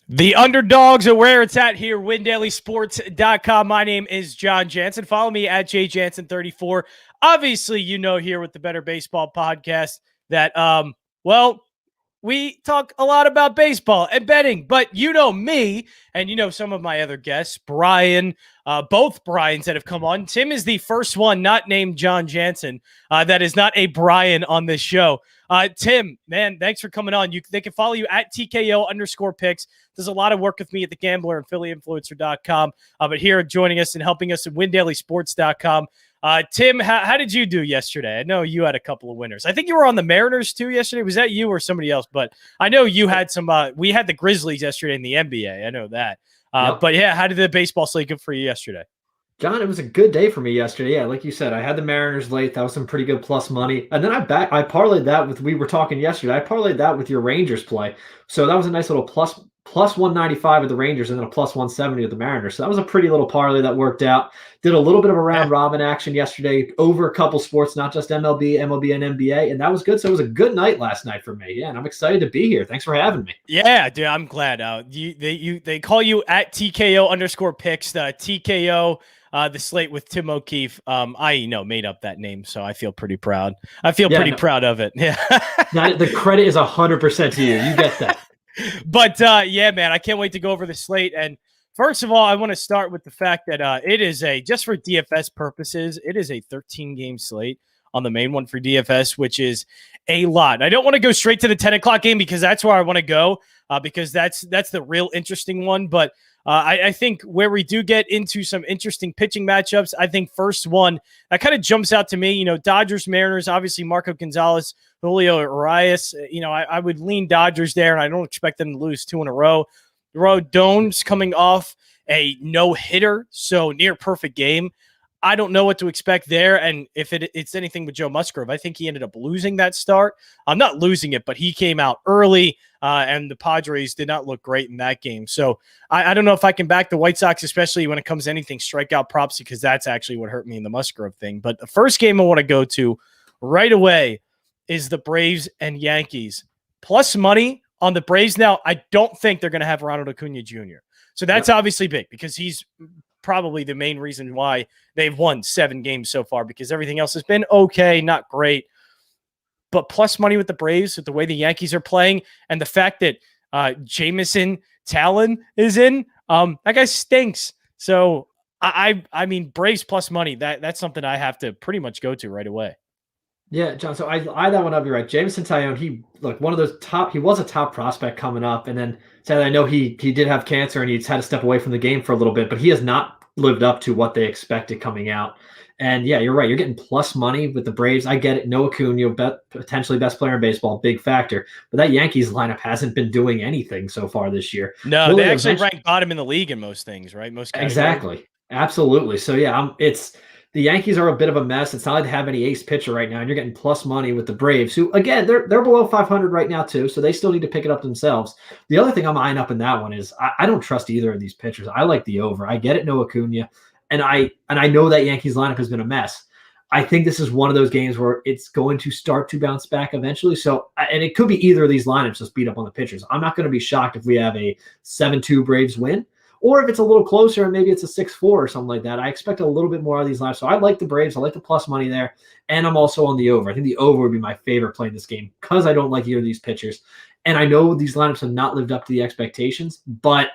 The underdogs are where it's at here, windailysports.com. My name is Jon Jansen. Follow me at jjansen34. Obviously, you know here with the Bettor Baseball Podcast that, we talk a lot about baseball and betting, but you know me and you know some of my other guests, Brian, both Brians that have come on. Tim is the first one not named Jon Jansen that is not a Brian on this show. Tim, man, thanks for coming on. They can follow you at TKO_picks. Does a lot of work with me at the Gambler and PhillyInfluencer.com. But here joining us and helping us at WinDailySports.com. Tim, how did you do yesterday? I know you had a couple of winners. I think you were on the Mariners too yesterday. Was that you or somebody else? But I know you had some. We had the Grizzlies yesterday in the NBA. I know that. Yep. But yeah, how did the baseball slate go for you yesterday? John, it was a good day for me yesterday. Yeah, like you said, I had the Mariners late. That was some pretty good plus money. And then I parlayed that with, we were talking yesterday, I parlayed that with your Rangers play. So that was a nice little plus 195 with the Rangers and then a plus 170 with the Mariners. So that was a pretty little parlay that worked out. Did a little bit of a round robin action yesterday over a couple sports, not just MLB, and NBA. And that was good. So it was a good night last night for me. Yeah, and I'm excited to be here. Thanks for having me. Yeah, dude, I'm glad. They call you at TKO_picks, the TKO. The slate with Tim O'Keefe. I made up that name, so I feel pretty proud. I feel pretty proud of it. Yeah. The credit is 100% to you. You get that. But yeah, man, I can't wait to go over the slate. And first of all, I want to start with the fact that it is just for DFS purposes, it is a 13-game slate on the main one for DFS, which is a lot. I don't want to go straight to the 10 o'clock game because that's where I want to go because that's the real interesting one. But I think where we do get into some interesting pitching matchups, I think first one that kind of jumps out to me, Dodgers, Mariners, obviously Marco Gonzalez, Julio Urias, I would lean Dodgers there, and I don't expect them to lose 2 in a row. Rodon's coming off a no-hitter, so near perfect game. I don't know what to expect there, and if it's anything with Joe Musgrove, I think he ended up losing that start. I'm not losing it, but he came out early, and the Padres did not look great in that game. So I don't know if I can back the White Sox, especially when it comes to anything strikeout props, because that's actually what hurt me in the Musgrove thing. But the first game I want to go to right away is the Braves and Yankees. Plus money on the Braves now. I don't think they're going to have Ronald Acuna Jr. So that's obviously big because he's probably the main reason why they've won 7 games so far, because everything else has been okay, not great. But plus money with the Braves, with the way the Yankees are playing, and the fact that Jameson Talon is in, that guy stinks. So I mean, Braves plus money, that's something I have to pretty much go to right away. Yeah, John. So I that one up. You're right. Jameson Taillon, he was a top prospect coming up, and then sadly I know he did have cancer and he's had to step away from the game for a little bit, but he has not lived up to what they expected coming out. And yeah, you're right. You're getting plus money with the Braves. I get it. No Acuna, potentially best player in baseball, big factor. But that Yankees lineup hasn't been doing anything so far this year. No, they actually rank bottom in the league in most things, right? Most categories. Exactly. Absolutely. So yeah, the Yankees are a bit of a mess. It's not like they have any ace pitcher right now, and you're getting plus money with the Braves, who, again, they're below 500 right now too, so they still need to pick it up themselves. The other thing I'm eyeing up in that one is I don't trust either of these pitchers. I like the over. I get it, no Acuna, and I know that Yankees lineup has been a mess. I think this is one of those games where it's going to start to bounce back eventually. So, and it could be either of these lineups just beat up on the pitchers. I'm not going to be shocked if we have a 7-2 Braves win. Or if it's a little closer and maybe it's a 6-4 or something like that. I expect a little bit more out of these lines. So I like the Braves. I like the plus money there. And I'm also on the over. I think the over would be my favorite play in this game because I don't like either of these pitchers. And I know these lineups have not lived up to the expectations, but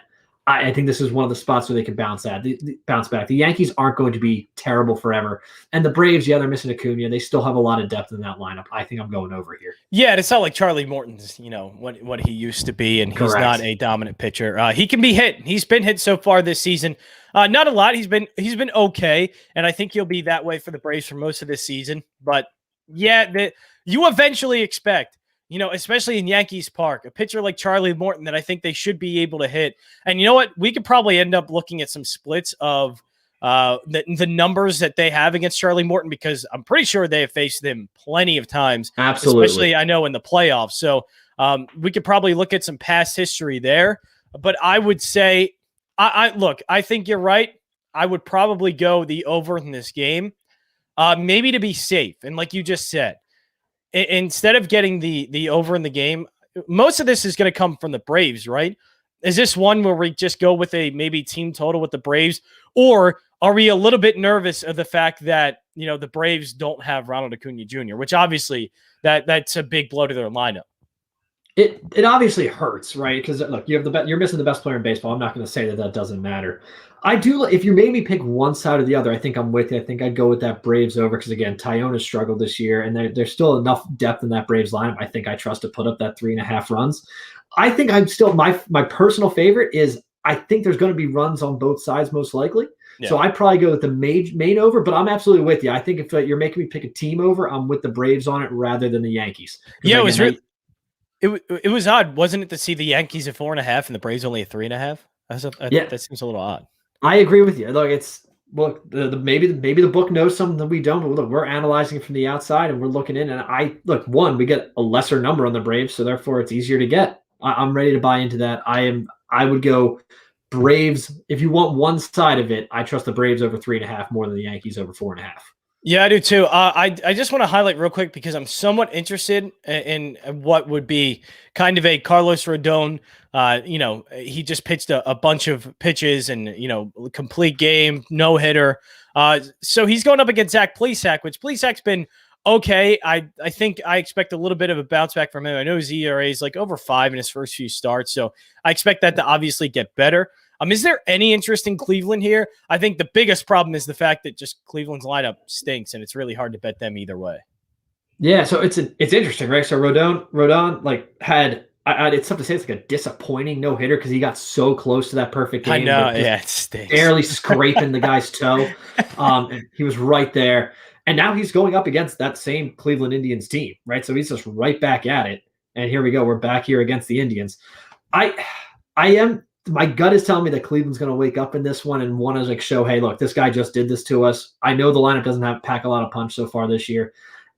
I think this is one of the spots where they can bounce back. The Yankees aren't going to be terrible forever. And the Braves, yeah, they're missing Acuna. They still have a lot of depth in that lineup. I think I'm going over here. Yeah, it's not like Charlie Morton's, what he used to be, and he's not a dominant pitcher. He can be hit. He's been hit so far this season. Not a lot. He's been okay, and I think he'll be that way for the Braves for most of this season. But yeah, you eventually expect, especially in Yankees Park, a pitcher like Charlie Morton that I think they should be able to hit. And you know what? We could probably end up looking at some splits of the numbers that they have against Charlie Morton, because I'm pretty sure they have faced him plenty of times. Absolutely. Especially, I know, in the playoffs. So we could probably look at some past history there. But I would say, I think you're right. I would probably go the over in this game, maybe to be safe. And like you just said, instead of getting the over in the game, most of this is going to come from the Braves, right? Is this one where we just go with a maybe team total with the Braves, or are we a little bit nervous of the fact that, the Braves don't have Ronald Acuna Jr., which obviously that's a big blow to their lineup? It obviously hurts, right? Because look, you're missing the best player in baseball. I'm not going to say that doesn't matter. I do. If you made me pick one side or the other, I think I'm with you. I think I'd go with that Braves over because again, Tyone has struggled this year, and there's still enough depth in that Braves lineup. I think I trust to put up that 3.5 runs. I think I'm still my personal favorite is I think there's going to be runs on both sides most likely. Yeah. So I'd probably go with the main over, but I'm absolutely with you. I think if you're making me pick a team over, I'm with the Braves on it rather than the Yankees. Yeah, it was odd, wasn't it, to see the Yankees at 4.5 and the Braves only at 3.5? That seems a little odd. I agree with you. Look, maybe the book knows something that we don't, but look, we're analyzing it from the outside and we're looking in. And we get a lesser number on the Braves, so therefore it's easier to get. I'm ready to buy into that. I would go Braves. If you want one side of it, I trust the Braves over 3.5 more than the Yankees over 4.5. Yeah, I do too. I just want to highlight real quick because I'm somewhat interested in what would be kind of a Carlos Rodon. He just pitched a bunch of pitches and, complete game, no hitter. So he's going up against Zach Plesac, which Plesac's been okay. I think I expect a little bit of a bounce back from him. I know his ERA is like over 5 in his first few starts, so I expect that to obviously get better. Is there any interest in Cleveland here? I think the biggest problem is the fact that just Cleveland's lineup stinks, and it's really hard to bet them either way. Yeah, so it's interesting, right? So Rodon had it's tough to say it's like a disappointing no hitter because he got so close to that perfect game. I know, yeah, it stinks. Barely scraping the guy's toe. And he was right there, and now he's going up against that same Cleveland Indians team, right? So he's just right back at it, and here we go. We're back here against the Indians. My gut is telling me that Cleveland's going to wake up in this one and want to show, hey, look, this guy just did this to us. I know the lineup doesn't pack a lot of punch so far this year.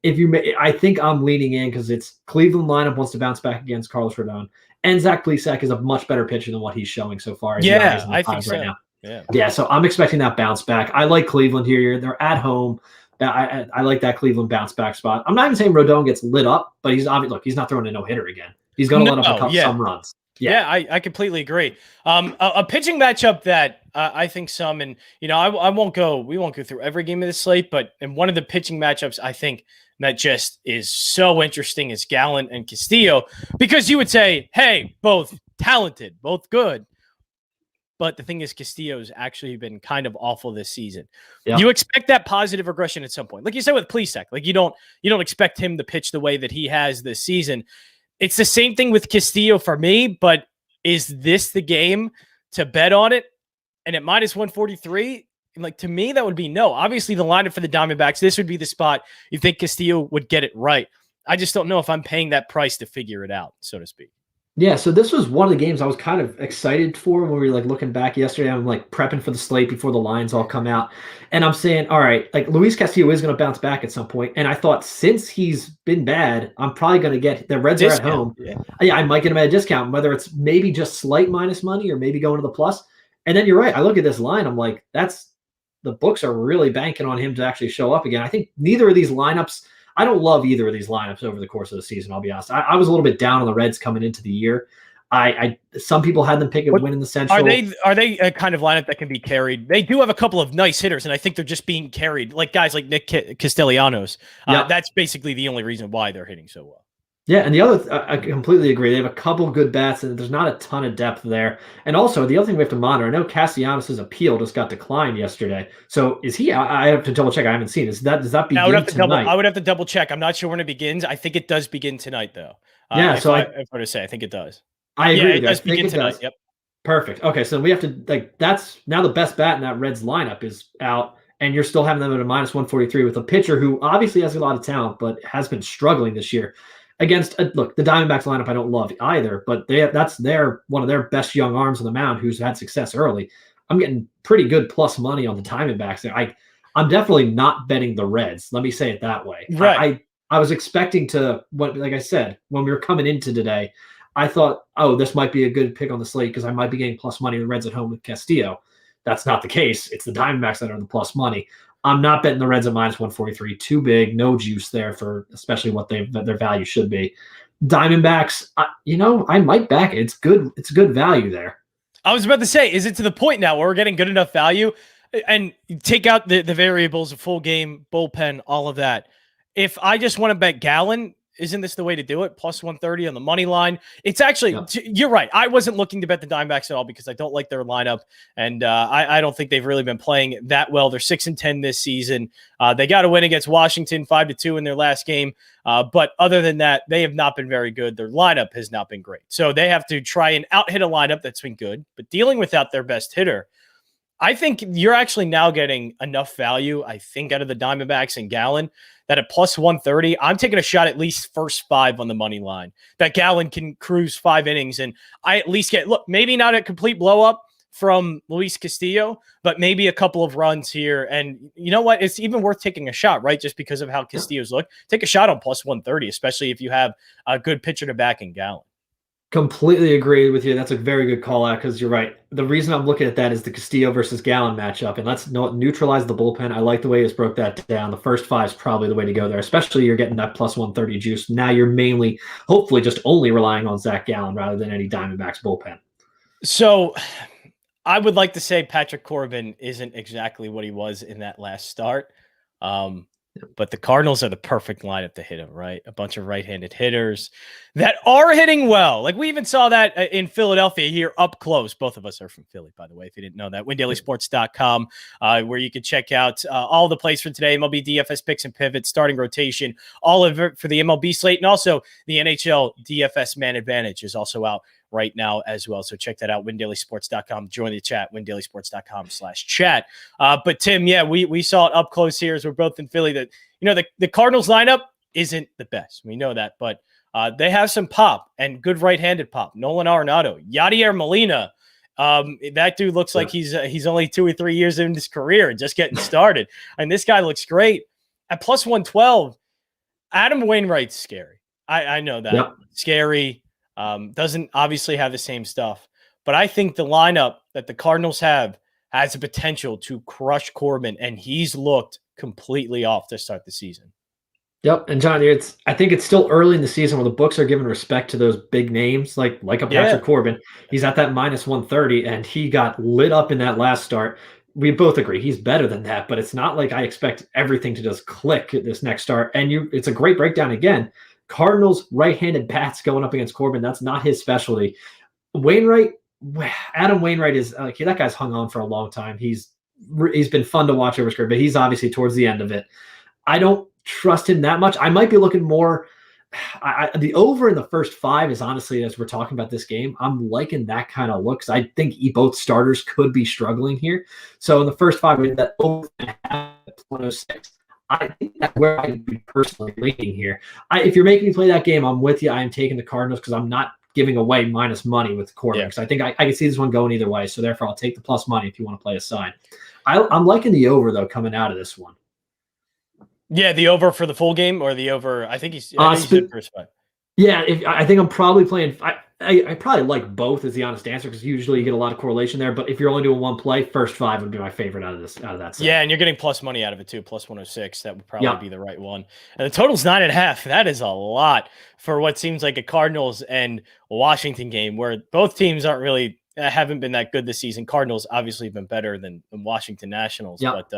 I think I'm leaning in because it's Cleveland lineup wants to bounce back against Carlos Rodon, and Zach Plesac is a much better pitcher than what he's showing so far. Yeah, I think so. Right now. Yeah. So I'm expecting that bounce back. I like Cleveland here. They're at home. I like that Cleveland bounce back spot. I'm not even saying Rodon gets lit up, but he's not throwing a no hitter again. He's going to let up some runs. Yeah, I completely agree. A pitching matchup that I think some, and we won't go through every game of the slate, but in one of the pitching matchups, I think that just is so interesting is Gallen and Castillo, because you would say, hey, both talented, both good. But the thing is, Castillo's actually been kind of awful this season. Yeah. You expect that positive regression at some point. Like you said with Plesac, like you don't expect him to pitch the way that he has this season. It's the same thing with Castillo for me, but is this the game to bet on it? And at minus 143, like to me, that would be no. Obviously, the lineup for the Diamondbacks, this would be the spot you think Castillo would get it right. I just don't know if I'm paying that price to figure it out, so to speak. Yeah, so this was one of the games I was kind of excited for when we were looking back yesterday. I'm prepping for the slate before the lines all come out. And I'm saying, all right, Luis Castillo is going to bounce back at some point. And I thought since he's been bad, I'm probably going to get the Reds are at home. Yeah, I might get him at a discount, whether it's maybe just slight minus money or maybe going to the plus. And then you're right. I look at this line. I'm like, the books are really banking on him to actually show up again. I think neither of these lineups, I don't love either of these lineups over the course of the season. I'll be honest. I was a little bit down on the Reds coming into the year. Some people had them pick a win in the Central. Are they a kind of lineup that can be carried? They do have a couple of nice hitters, and I think they're just being carried, like guys like Nick Castellanos. That's basically the only reason why they're hitting so well. Yeah, and the other, I completely agree. They have a couple good bats, and there's not a ton of depth there. And also, the other thing we have to monitor, I know Castellanos' appeal just got declined yesterday. So is he? I have to double check. I haven't seen. Does that begin tonight? I would have to double check. I'm not sure when it begins. I think it does begin tonight, though. Yeah, so I to say, I think it does. I agree. It does begin tonight. Yep. Perfect. Okay, so we have to that's now the best bat in that Reds lineup is out, and you're still having them at a minus 143 with a pitcher who obviously has a lot of talent, but has been struggling this year. Against the Diamondbacks lineup, I don't love either, but that's one of their best young arms on the mound who's had success early. I'm getting pretty good plus money on the Diamondbacks. I'm definitely not betting the Reds. Let me say it that way. Right. I was expecting to, like I said, when we were coming into today, I thought, oh, this might be a good pick on the slate because I might be getting plus money with the Reds at home with Castillo. That's not the case. It's the Diamondbacks that are the plus money. I'm not betting the Reds at minus 143. Too big, no juice there for especially what their value should be. Diamondbacks, I might back it. It's good. It's good value there. I was about to say, is it to the point now where we're getting good enough value? And take out the variables, a full game, bullpen, all of that. If I just want to bet Gallen, isn't this the way to do it? Plus 130 on the money line. It's actually, you're right. I wasn't looking to bet the Diamondbacks at all because I don't like their lineup. And I don't think they've really been playing that well. They're 6-10 this season. They got a win against Washington 5-2 in their last game. But other than that, they have not been very good. Their lineup has not been great. So they have to try and out-hit a lineup that's been good. But dealing without their best hitter, I think you're actually now getting enough value, I think, out of the Diamondbacks and Gallen that at plus 130, I'm taking a shot at least first 5 on the money line. That Gallen can cruise 5 innings, and I at least get, look, maybe not a complete blow up from Luis Castillo, but maybe a couple of runs here. And you know what? It's even worth taking a shot, right? Just because of how Castillo's look. Take a shot on plus 130, especially if you have a good pitcher to back in Gallen. Completely agree with you. That's a very good call out because you're right. The reason I'm looking at that is the Castillo versus Gallen matchup, and let's neutralize the bullpen. I like the way it's broke that down. The first 5 is probably the way to go there, especially you're getting that plus 130 juice. Now you're mainly, hopefully, just only relying on Zach Gallen rather than any Diamondbacks bullpen. So I would like to say Patrick Corbin isn't exactly what he was in that last start. But the Cardinals are the perfect lineup to hit him, right? A bunch of right-handed hitters that are hitting well. Like we even saw that in Philadelphia here up close. Both of us are from Philly, by the way, if you didn't know that. WinDailySports.com, where you can check out all the plays for today, MLB DFS picks and pivots, starting rotation, all of it for the MLB slate, and also the NHL DFS Man Advantage is also out right now as well. So check that out, WinDailySports.com. Join the chat, WinDailySports.com/chat. But Tim, yeah, we saw it up close here as we're both in Philly that, the Cardinals lineup isn't the best. We know that, but they have some pop and good right-handed pop. Nolan Arenado, Yadier Molina. That dude looks like he's only 2 or 3 years in his career and just getting started. And this guy looks great. At plus 112, Adam Wainwright's scary. I know that. Yep. Scary. Doesn't obviously have the same stuff, but I think the lineup that the Cardinals have has the potential to crush Corbin, and he's looked completely off to start the season. Yep, and John, I think it's still early in the season where the books are giving respect to those big names like a Patrick Corbin. He's at that minus 130, and he got lit up in that last start. We both agree he's better than that, but it's not like I expect everything to just click at this next start. And it's a great breakdown again. Cardinals right-handed bats going up against Corbin. That's not his specialty. Adam Wainwright is that guy's hung on for a long time. He's been fun to watch over his career, but he's obviously towards the end of it. I don't trust him that much. I might be looking more. The over in the first 5 is honestly, as we're talking about this game, I'm liking that kind of look because I think both starters could be struggling here. So in the first 5, with that over 106. I think that's where I'd be personally leaning here. If you're making me play that game, I'm with you. I am taking the Cardinals because I'm not giving away minus money with Corbin. Because I think I can see this one going either way. So therefore, I'll take the plus money if you want to play a side. I'm liking the over, though, coming out of this one. Yeah, the over for the full game or the over? I think he's first 5. Yeah, I think I'm probably playing. I probably like both is the honest answer because usually you get a lot of correlation there. But if you're only doing one play, first 5 would be my favorite out of that set. Yeah, and you're getting plus money out of it too, plus 106. That would probably be the right one. And the total's 9.5. That is a lot for what seems like a Cardinals and Washington game where both teams haven't been that good this season. Cardinals obviously have been better than Washington Nationals. But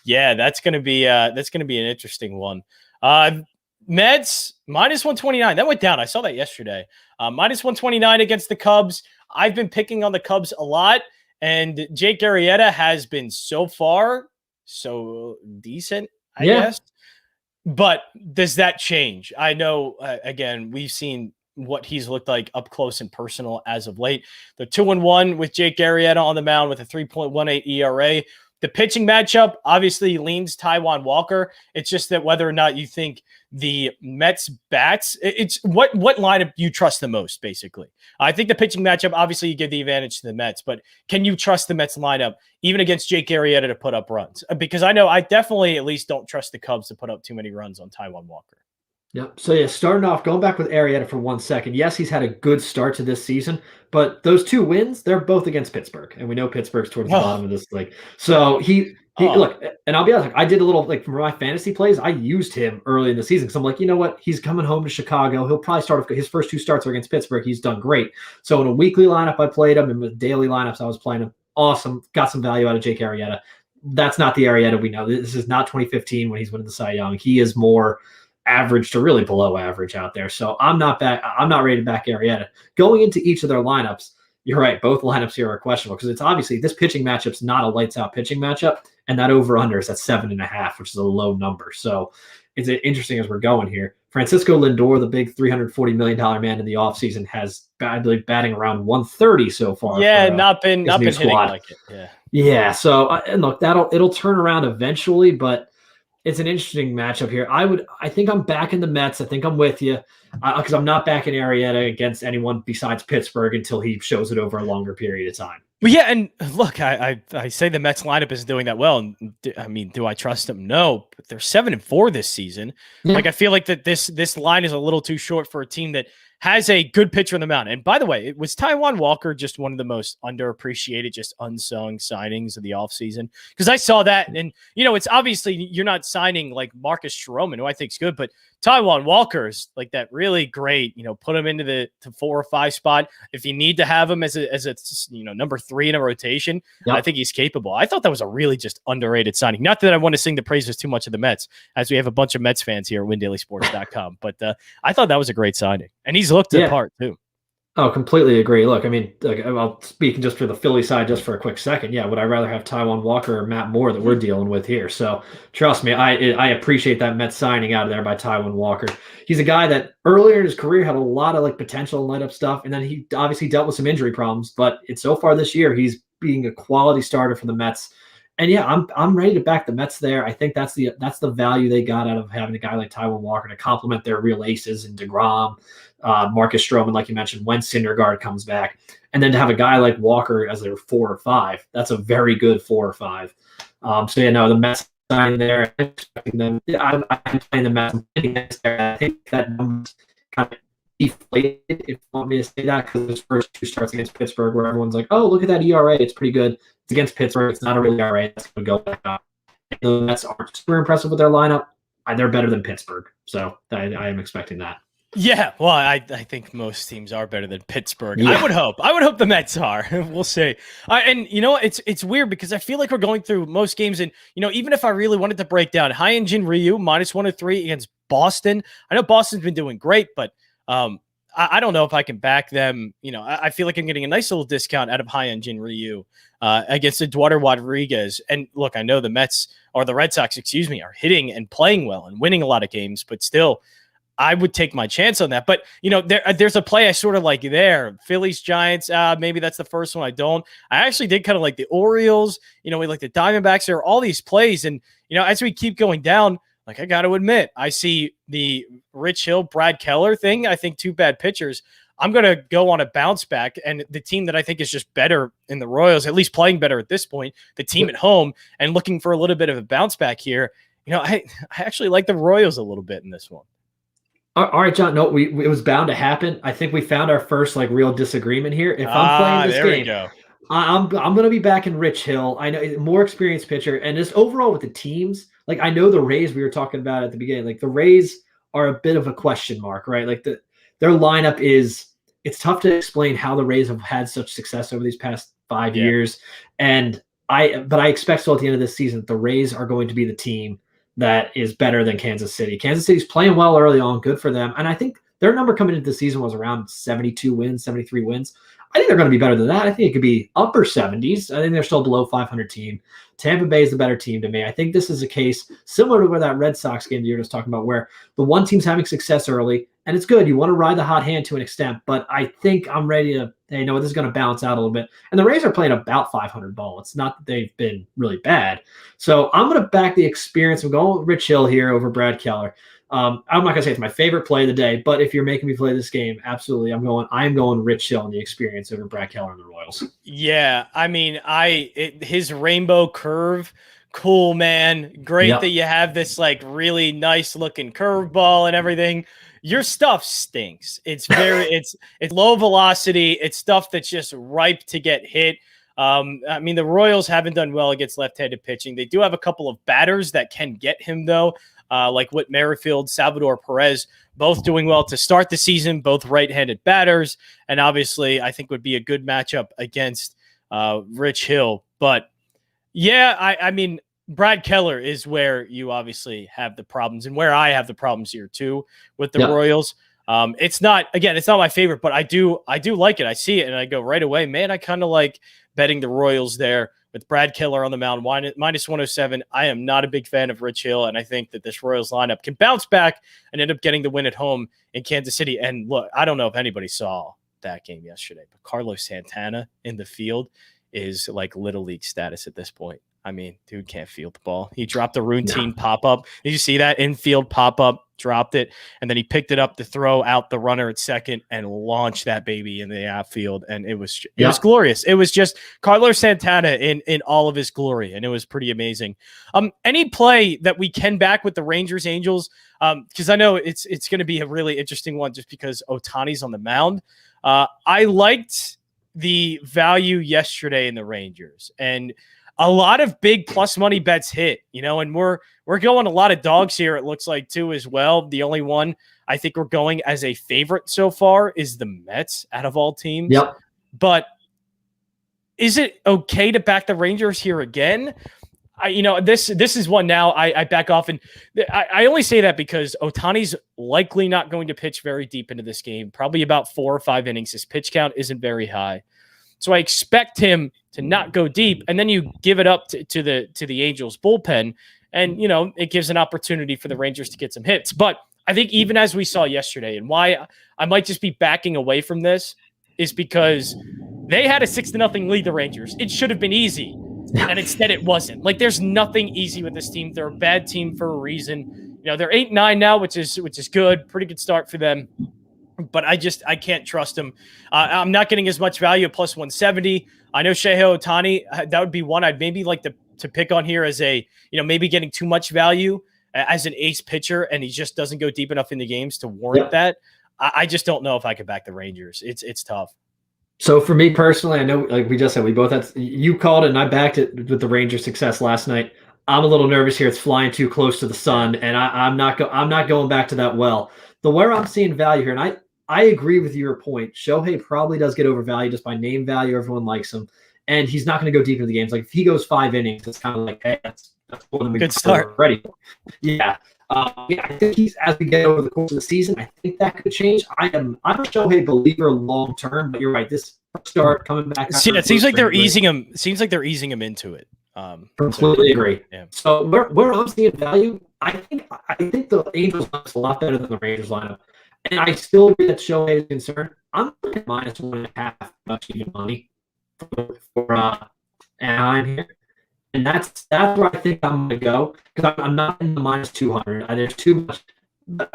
that's gonna be an interesting one. Mets minus 129. That went down. I saw that yesterday. Minus 129 against the Cubs. I've been picking on the Cubs a lot, and Jake Arrieta has been so far so decent, I guess. But does that change? I know, again, we've seen what he's looked like up close and personal as of late. They're 2-1 with Jake Arrieta on the mound with a 3.18 ERA. The pitching matchup obviously leans Taijuan Walker. It's just that whether or not you think the Mets bats, it's what lineup you trust the most, basically. I think the pitching matchup, obviously you give the advantage to the Mets, but can you trust the Mets lineup even against Jake Arrieta to put up runs? Because I know I definitely at least don't trust the Cubs to put up too many runs on Taijuan Walker. Yep. So starting off, going back with Arrieta for 1 second. Yes, he's had a good start to this season, but those 2 wins, they're both against Pittsburgh, and we know Pittsburgh's towards the bottom of this league. So Oh, Look, and I'll be honest, I did a little for my fantasy plays. I used him early in the season because I'm like, you know what? He's coming home to Chicago. He'll probably start his first 2 starts are against Pittsburgh. He's done great. So in a weekly lineup, I played him, and with daily lineups, I was playing him. Awesome, got some value out of Jake Arrieta. That's not the Arrieta we know. This is not 2015 when he's winning the Cy Young. He is more average to really below average out there. So I'm not ready to back Arrieta. Going into each of their lineups, you're right. Both lineups here are questionable because it's obviously this pitching matchup's not a lights out pitching matchup. And that over-under is at 7.5, which is a low number. So it's interesting as we're going here. Francisco Lindor, the big $340 million man in the offseason, has batting around 130 so far. Yeah, not been hitting like it. Yeah. So and look, it'll turn around eventually, but it's an interesting matchup here. I think I'm backing the Mets. I think I'm with you because I'm not backing Arrieta against anyone besides Pittsburgh until he shows it over a longer period of time. But yeah, and look, I say the Mets lineup isn't doing that well. And I mean, do I trust them? No, but they're 7-4 this season. Yeah. Like I feel like that this line is a little too short for a team that has a good pitcher on the mound. And by the way, it was Taijuan Walker just one of the most underappreciated, just unsung signings of the offseason? Because I saw that, and it's obviously you're not signing like Marcus Stroman, who I think is good, but Taijuan Walker is like that really great. Put him into the 4 or 5 spot if you need to have him as a number 3 in a rotation. Yep. I think he's capable. I thought that was a really just underrated signing. Not that I want to sing the praises too much of the Mets, as we have a bunch of Mets fans here at WinDailySports.com, but I thought that was a great signing, and he's looked the part too. Oh, completely agree. Look, I mean, I'll speak just for the Philly side just for a quick second. Yeah, would I rather have Taijuan Walker or Matt Moore that we're dealing with here? So trust me, I appreciate that Mets signing out of there by Taijuan Walker. He's a guy that earlier in his career had a lot of potential light up stuff, and then he obviously dealt with some injury problems. But so far this year, he's being a quality starter for the Mets. And yeah, I'm ready to back the Mets there. I think that's the value they got out of having a guy like Taijuan Walker to complement their real aces in DeGrom, Marcus Stroman, like you mentioned, when Syndergaard comes back, and then to have a guy like Walker as their 4 or 5. That's a very good 4 or 5. The Mets signing there. I'm playing the Mets. I think that number's kind of deflated, if you want me to say that, because his first 2 starts against Pittsburgh, where everyone's like, "Oh, look at that ERA, it's pretty good." It's against Pittsburgh. It's not a real ERA. That's going to go back up. The Mets aren't super impressive with their lineup. They're better than Pittsburgh, so I am expecting that. Yeah, well, I think most teams are better than Pittsburgh. Yeah. I would hope the Mets are. We'll see. And it's weird because I feel like we're going through most games, and even if I really wanted to break down Hyunjin Ryu -103 against Boston, I know Boston's been doing great, but I don't know if I can back them. I feel like I'm getting a nice little discount out of Hyunjin Ryu against Eduardo Rodriguez. And look, I know the Mets or the Red Sox, are hitting and playing well and winning a lot of games, but still, I would take my chance on that. But, there's a play I sort of like there. Phillies, Giants, maybe that's the first one I don't. I actually did kind of like the Orioles. We like the Diamondbacks. There are all these plays. And, as we keep going down, I got to admit, I see the Rich Hill, Brad Keller thing. I think 2 bad pitchers. I'm going to go on a bounce back, and the team that I think is just better in the Royals, at least playing better at this point, the team at home, and looking for a little bit of a bounce back here. I actually like the Royals a little bit in this one. All right, John. No, it was bound to happen. I think we found our first real disagreement here. If I'm playing this game, I'm going to be backing Rich Hill. I know more experienced pitcher, and just overall with the teams. I know the Rays we were talking about at the beginning. The Rays are a bit of a question mark, right? Their lineup it's tough to explain how the Rays have had such success over these past 5 years. But I expect still at the end of this season that the Rays are going to be the team that is better than Kansas City. Kansas City's playing well early on, good for them. And I think their number coming into the season was around 72 wins, 73 wins. I think they're going to be better than that. I think it could be upper 70s. I think they're still below 500 team. Tampa Bay is the better team to me. I think this is a case similar to where that Red Sox game that you're just talking about, where the one team's having success early, and it's good. You want to ride the hot hand to an extent, but I think I'm ready to, this is going to balance out a little bit. And the Rays are playing about 500 ball. It's not that they've been really bad. So I'm going to back the experience. I'm going with Rich Hill here over Brad Keller. I'm not going to say it's my favorite play of the day, but if you're making me play this game, absolutely, I'm going Rich Hill and the experience over Brad Keller and the Royals. Yeah, I mean, his rainbow curve, cool, man. Great that you have this really nice looking curveball and everything. Your stuff stinks. It's very it's low velocity. It's stuff that's just ripe to get hit. I mean, the Royals haven't done well against left-handed pitching. They do have a couple of batters that can get him, though, like Whit Merrifield, Salvador Perez, both doing well to start the season, both right-handed batters, and obviously I think would be a good matchup against Rich Hill. But, yeah, I mean, Brad Keller is where you obviously have the problems and where I have the problems here too with the Royals. It's not my favorite, but I do like it. I see it and I go right away, man, I kind of like betting the Royals there with Brad Keller on the mound, minus 107. I am not a big fan of Rich Hill, and I think that this Royals lineup can bounce back and end up getting the win at home in Kansas City. And look, I don't know if anybody saw that game yesterday, but Carlos Santana in the field is like Little League status at this point. I mean, dude can't field the ball. He dropped a routine pop-up. Did you see that? Infield pop-up, dropped it, and then he picked it up to throw out the runner at second and launch that baby in the outfield, and it was glorious. It was just Carlos Santana in all of his glory, and it was pretty amazing. Any play that we can back with the Rangers Angels, because I know it's going to be a really interesting one just because Ohtani's on the mound. I liked the value yesterday in the Rangers, and a lot of big plus money bets hit, and we're going a lot of dogs here, it looks like, too, as well. The only one I think we're going as a favorite so far is the Mets out of all teams. Yep. But is it okay to back the Rangers here again? This is one now I back off, and I only say that because Ohtani's likely not going to pitch very deep into this game, probably about 4 or 5 innings. His pitch count isn't very high. So I expect him to not go deep, and then you give it up to the Angels bullpen, and it gives an opportunity for the Rangers to get some hits. But I think even as we saw yesterday, and why I might just be backing away from this is because they had a 6-0 lead, the Rangers. It should have been easy, and instead it wasn't. Like, there's nothing easy with this team. They're a bad team for a reason. They're 8-9 now, which is good, pretty good start for them. But I can't trust him. I'm not getting as much value at plus 170. I know Shohei Ohtani, that would be one I'd maybe like to pick on here as a, maybe getting too much value as an ace pitcher, and he just doesn't go deep enough in the games to warrant that. I just don't know if I could back the Rangers. It's tough. So for me personally, I know, like we just said, we both had, you called it and I backed it with the Rangers' success last night. I'm a little nervous here. It's flying too close to the sun, and I'm not going back to that well. The where I'm seeing value here, and I agree with your point. Shohei probably does get overvalued just by name value. Everyone likes him, and he's not going to go deep into the games. Like if he goes 5 innings, it's kind of like, hey, that's more than we good start. Ready. Yeah. I think as we get over the course of the season, I think that could change. I'm a Shohei believer long term, but you're right. This start coming back. It seems like they're easing him. Seems like they're easing him into it. Completely agree. Yeah. So where I'm seeing value, I think the Angels lineup's a lot better than the Rangers lineup. And I still agree that Shohei is concerned. I'm looking at minus 1.5 much even money for Anaheim here. And that's where I think I'm going to go, because I'm not in the minus 200. There's too much.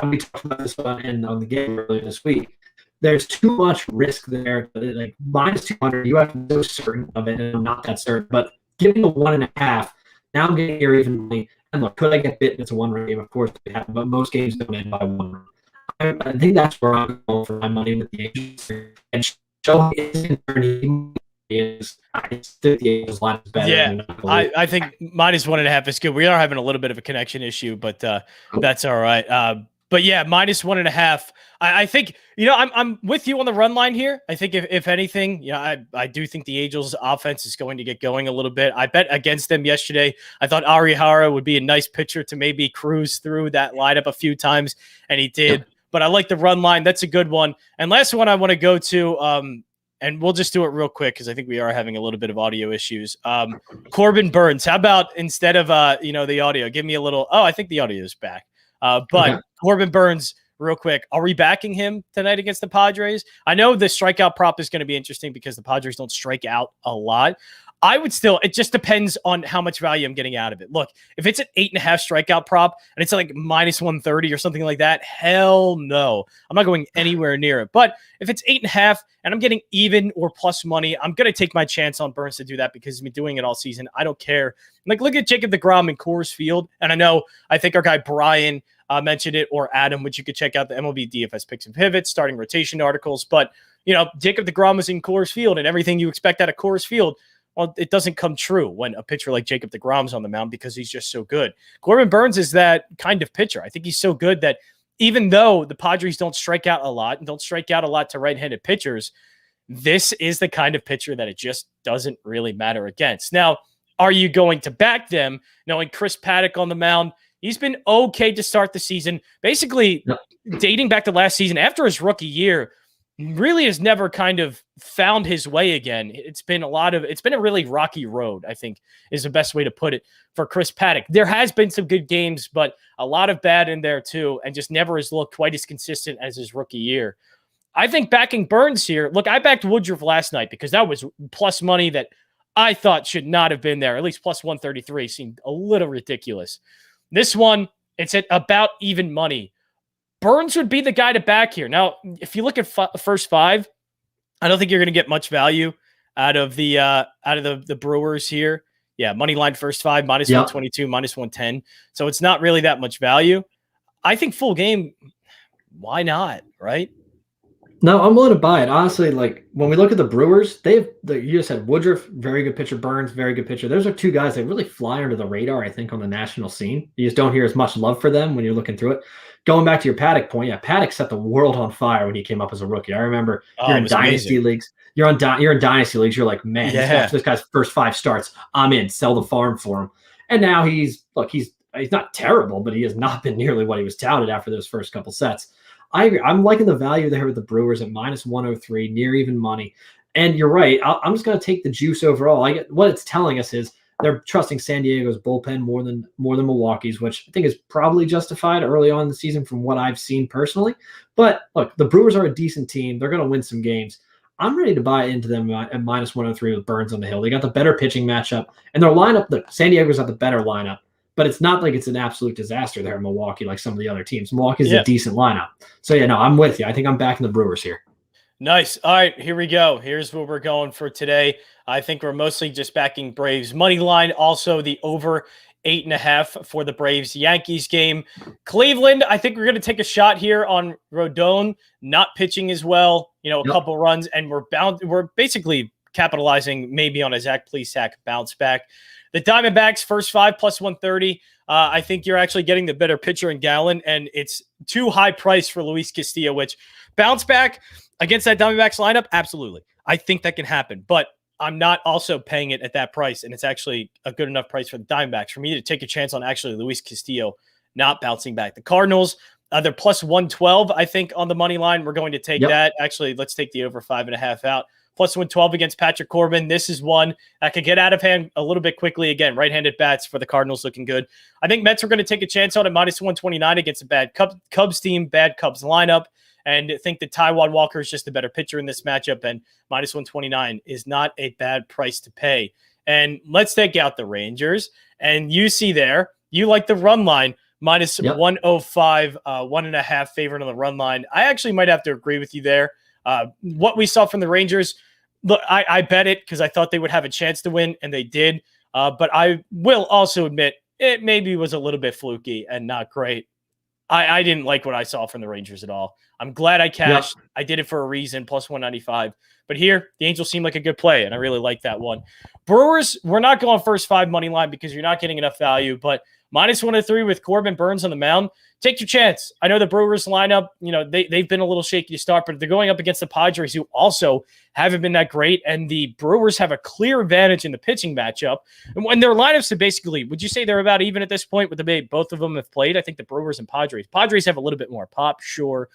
We talked about this on the game earlier this week. There's too much risk there. Like minus 200, you have to be so certain of it, and I'm not that certain. But giving a 1.5, now I'm getting here even money. And look, could I get bitten? It's a 1-run game, of course, but most games don't end by 1 run. I think that's where I'm going for my money with the Angels. And Shohei is concerned. I think the Angels line is better. Yeah, I think minus 1.5 is good. We are having a little bit of a connection issue, but that's all right. But yeah, minus 1.5. I think, I'm with you on the run line here. I think if anything, I do think the Angels offense is going to get going a little bit. I bet against them yesterday. I thought Arihara would be a nice pitcher to maybe cruise through that lineup a few times, and he did. Yeah. But I like the run line. That's a good one. And last one I want to go to, and we'll just do it real quick because I think we are having a little bit of audio issues. Corbin Burns. How about instead of the audio, give me a little. Oh, I think the audio is back. But Corbin Burns, real quick, are we backing him tonight against the Padres? I know the strikeout prop is going to be interesting because the Padres don't strike out a lot. I would still, it just depends on how much value I'm getting out of it. Look, if it's an 8.5 strikeout prop and it's like minus 130 or something like that, hell no. I'm not going anywhere near it. But if it's 8.5 and I'm getting even or plus money, I'm going to take my chance on Burns to do that because he's been doing it all season. I don't care. Like, look at Jacob deGrom in Coors Field. And I think our guy Brian mentioned it, or Adam, which you could check out the MLB DFS picks and pivots, starting rotation articles. But, Jacob deGrom was in Coors Field and everything you expect out of Coors Field. well, it doesn't come true when a pitcher like Jacob deGrom's on the mound because he's just so good. Corbin Burnes is that kind of pitcher. I think he's so good that even though the Padres don't strike out a lot and don't strike out a lot to right-handed pitchers, this is the kind of pitcher that it just doesn't really matter against. Now, are you going to back them knowing Chris Paddock on the mound? He's been okay to start the season. Basically, dating back to last season, after his rookie year, really has never kind of found his way again. It's been a really rocky road, I think, is the best way to put it for Chris Paddock. There has been some good games, but a lot of bad in there too, and just never has looked quite as consistent as his rookie year. I think backing Burnes here, look, I backed Woodruff last night because that was plus money that I thought should not have been there. At least plus 133 seemed a little ridiculous. This one, it's at about even money. Burnes would be the guy to back here. Now, if you look at first five, I don't think you're going to get much value out of the Brewers here. Yeah, money line first five, minus 122, minus 110. So it's not really that much value. I think full game, why not, right? No, I'm willing to buy it. Honestly, like when we look at the Brewers, you just said Woodruff, very good pitcher, Burnes, very good pitcher. Those are two guys that really fly under the radar, I think, on the national scene. You just don't hear as much love for them when you're looking through it. Going back to your Paddock point, Paddock set the world on fire when he came up as a rookie. I remember you're in dynasty leagues. You're in dynasty leagues. You're like, man, this guy's first 5 starts, I'm in. Sell the farm for him. And now he's not terrible, but he has not been nearly what he was touted after those first couple sets. I agree. I'm liking the value there with the Brewers at minus 103, near even money. And you're right. I'm just going to take the juice overall. What it's telling us is they're trusting San Diego's bullpen more than Milwaukee's, which I think is probably justified early on in the season from what I've seen personally. But look, the Brewers are a decent team. They're going to win some games. I'm ready to buy into them at minus 103 with Burnes on the hill. They got the better pitching matchup, and their lineup. San Diego's got the better lineup. But it's not like it's an absolute disaster there in Milwaukee like some of the other teams. Milwaukee's a decent lineup. So, I'm with you. I think I'm backing the Brewers here. Nice. All right, here we go. Here's what we're going for today. I think we're mostly just backing Braves. Money line, also the over 8.5 for the Braves-Yankees game. Cleveland, I think we're going to take a shot here on Rodon not pitching as well. Couple runs, and we're basically capitalizing maybe on a Zach Plesac bounce back. The Diamondbacks, first 5 plus 130. I think you're actually getting the better pitcher in Gallen, and it's too high price for Luis Castillo, which bounce back against that Diamondbacks lineup, absolutely. I think that can happen, but I'm not also paying it at that price, and it's actually a good enough price for the Diamondbacks for me to take a chance on actually Luis Castillo not bouncing back. The Cardinals, they're plus 112, I think, on the money line. We're going to take that. Actually, let's take the over 5.5 out. Plus 112 against Patrick Corbin. This is one that could get out of hand a little bit quickly. Again, right-handed bats for the Cardinals looking good. I think Mets are going to take a chance on it, minus 129 against a bad Cubs team, bad Cubs lineup. And I think that Taijuan Walker is just a better pitcher in this matchup, and minus 129 is not a bad price to pay. And let's take out the Rangers. And you see there, you like the run line, minus 105, 1.5 favorite on the run line. I actually might have to agree with you there. What we saw from the Rangers, look, I bet it because I thought they would have a chance to win, and they did. But I will also admit it maybe was a little bit fluky and not great. I didn't like what I saw from the Rangers at all. I'm glad I cashed. Yep. I did it for a reason, plus 195. But here, the Angels seem like a good play, and I really like that one. Brewers, we're not going first 5 money line because you're not getting enough value, but minus 103 with Corbin Burnes on the mound. Take your chance. I know the Brewers lineup, they've been a little shaky to start, but they're going up against the Padres, who also haven't been that great, and the Brewers have a clear advantage in the pitching matchup. And when their lineups are basically, would you say they're about even at this point with the way both of them have played? I think the Brewers and Padres. Padres have a little bit more pop, sure,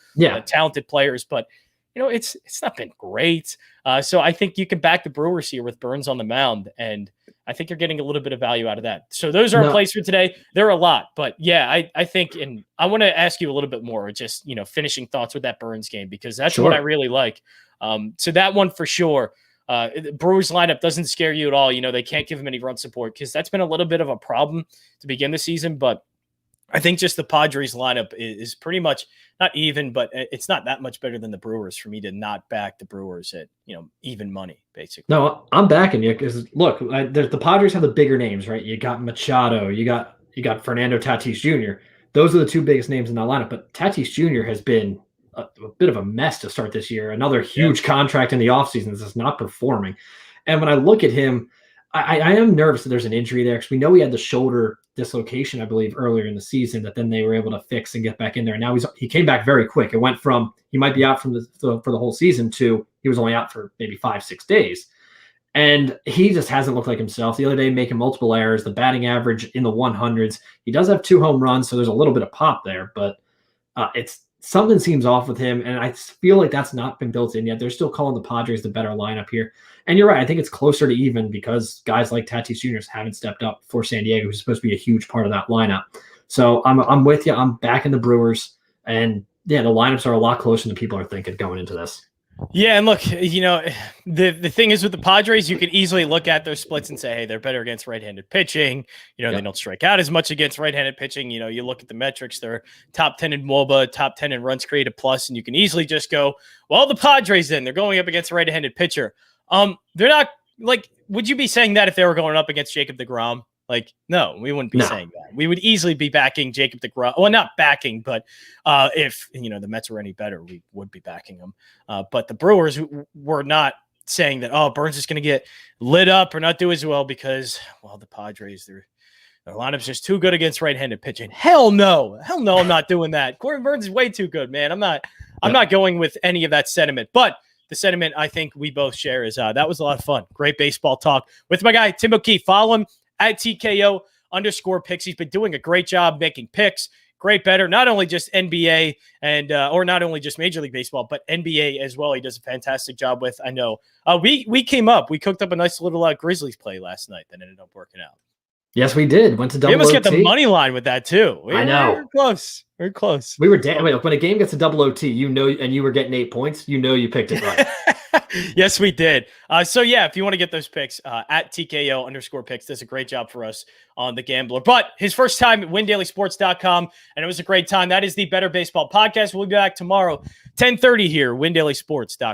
talented players, but it's not been great. So I think you can back the Brewers here with Burnes on the mound, and I think you're getting a little bit of value out of that. So those are our plays for today. There are a lot, but I think, and I want to ask you a little bit more, just, finishing thoughts with that Burnes game, because that's what I really like. So that one for sure. The Brewers lineup doesn't scare you at all. They can't give him any run support because that's been a little bit of a problem to begin the season, but I think just the Padres lineup is pretty much not even, but it's not that much better than the Brewers for me to not back the Brewers at, even money, basically. No, I'm backing you because look, the Padres have the bigger names, right? You got Machado, you got Fernando Tatis Jr. Those are the two biggest names in that lineup, but Tatis Jr. has been a bit of a mess to start this year. Another huge contract in the offseason that's not performing. And when I look at him, I am nervous that there's an injury there because we know he had the shoulder dislocation, I believe, earlier in the season that then they were able to fix and get back in there. And now he came back very quick. It went from he might be out for the whole season to he was only out for maybe 5-6 days. And he just hasn't looked like himself. The other day, making multiple errors, the batting average in the 100s. He does have 2 home runs, so there's a little bit of pop there, but it's something seems off with him, and I feel like that's not been built in yet. They're still calling the Padres the better lineup here. And you're right. I think it's closer to even because guys like Tatis Jr. haven't stepped up for San Diego, who's supposed to be a huge part of that lineup. So I'm with you. I'm back in the Brewers. And, yeah, the lineups are a lot closer than people are thinking going into this. Yeah, and look, the thing is with the Padres, you can easily look at their splits and say, hey, they're better against right-handed pitching. They don't strike out as much against right-handed pitching. You look at the metrics, they're top 10 in WOBA, top 10 in runs created plus, and you can easily just go, well, the Padres then, they're going up against a right-handed pitcher. They're not, would you be saying that if they were going up against Jacob deGrom? No, we wouldn't be saying that. We would easily be backing Jacob deGrom. Well, not backing, but if the Mets were any better, we would be backing them. But the Brewers were not saying that, Burns is going to get lit up or not do as well because, the Padres, their lineup's just too good against right-handed pitching. Hell no, I'm not doing that. Corbin Burns is way too good, man. I'm not going with any of that sentiment. But the sentiment I think we both share is that was a lot of fun. Great baseball talk with my guy Tim O'Keefe. Follow him at TKO_picks. He's been doing a great job making picks. Great better, not only just NBA and or not only just Major League Baseball, but NBA as well. He does a fantastic job with. I know we cooked up a nice little Grizzlies play last night that ended up working out. Yes, we did. Went to double. We almost OT. get the money line with that too. I know. We're close. We're close. We were when a game gets a double OT, and you were getting 8 points, you picked it right. Yes, we did. So yeah, if you want to get those picks, at TKO_picks does a great job for us on the Gambler. But his first time at WinDailySports.com, and it was a great time. That is the Bettor Baseball Podcast. We'll be back tomorrow, 10:30 here, WinDailySports.com.